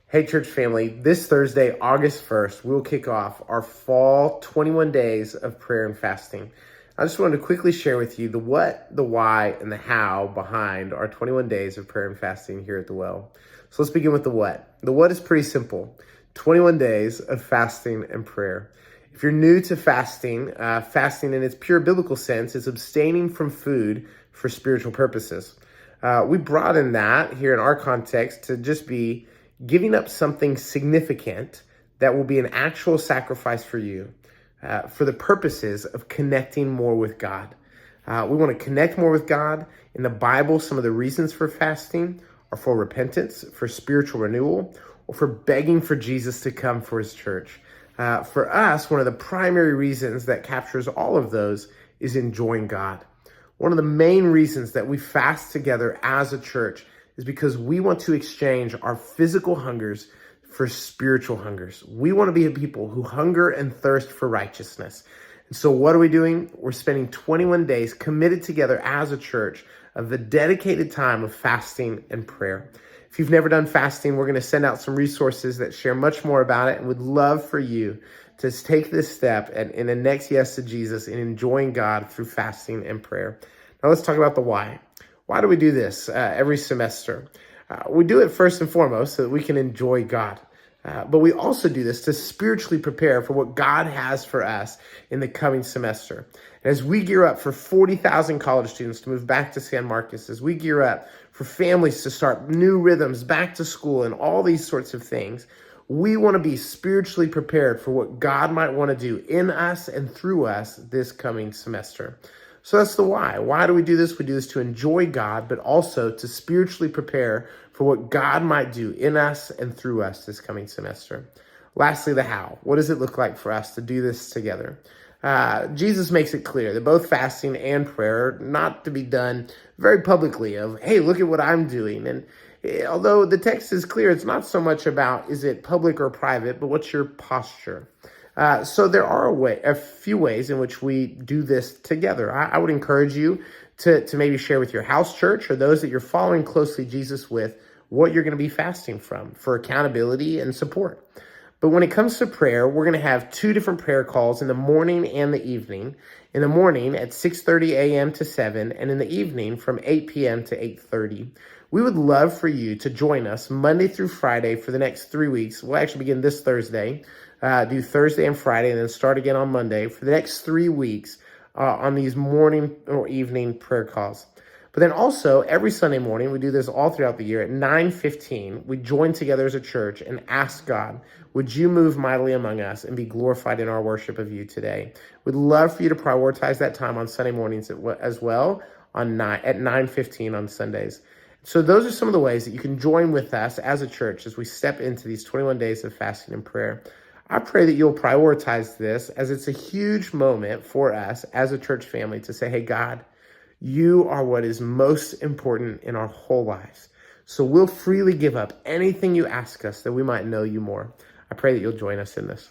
Hey, church family, this Thursday, August 1st, we'll kick off our fall 21 days of prayer and fasting. I just wanted to quickly share with you the what, the why, and the how behind our 21 days of prayer and fasting here at the Well. So let's begin with the what. The what is pretty simple. 21 days of fasting and prayer. If you're new to fasting, fasting in its pure biblical sense is abstaining from food for spiritual purposes. We broaden that here in our context to just be giving up something significant that will be an actual sacrifice for you for the purposes of connecting more with God. We want to connect more with God. In the Bible, some of the reasons for fasting are for repentance, for spiritual renewal, or for begging for Jesus to come for his church. For us, one of the primary reasons that captures all of those is enjoying God. One of the main reasons that we fast together as a church is because we want to exchange our physical hungers for spiritual hungers. We want to be a people who hunger and thirst for righteousness. And so what are we doing? We're spending 21 days committed together as a church of the dedicated time of fasting and prayer. If you've never done fasting, we're going to send out some resources that share much more about it, and would love for you to take this step and in the next yes to Jesus in enjoying God through fasting and prayer. Now let's talk about the why. Why do we do this every semester? We do it first and foremost so that we can enjoy God. But we also do this to spiritually prepare for what God has for us in the coming semester. And as we gear up for 40,000 college students to move back to San Marcos, as we gear up for families to start new rhythms back to school and all these sorts of things, we want to be spiritually prepared for what God might want to do in us and through us this coming semester. So that's the why. Why do we do this? We do this to enjoy God, but also to spiritually prepare for what God might do in us and through us this coming semester. Lastly, the how. What does it look like for us to do this together? Jesus makes it clear that both fasting and prayer are not to be done very publicly of, hey, look at what I'm doing. And although the text is clear, it's not so much about is it public or private, but what's your posture? So there are a few ways in which we do this together. I would encourage you to maybe share with your house church or those that you're following closely Jesus with what you're going to be fasting from for accountability and support. But when it comes to prayer, we're going to have two different prayer calls in the morning and the evening. In the morning at 6:30 a.m. to 7, and in the evening from 8 p.m. to 8:30. We would love for you to join us Monday through Friday for the next 3 weeks. We'll actually begin this Thursday, do Thursday and Friday, and then start again on Monday for the next 3 weeks on these morning or evening prayer calls. But then also every Sunday morning, we do this all throughout the year at 9:15, we join together as a church and ask God, would you move mightily among us and be glorified in our worship of you today? We'd love for you to prioritize that time on Sunday mornings as well at 9:15 on Sundays. So those are some of the ways that you can join with us as a church as we step into these 21 days of fasting and prayer. I pray that you'll prioritize this as it's a huge moment for us as a church family to say, hey, God, you are what is most important in our whole lives. So we'll freely give up anything you ask us that we might know you more. I pray that you'll join us in this.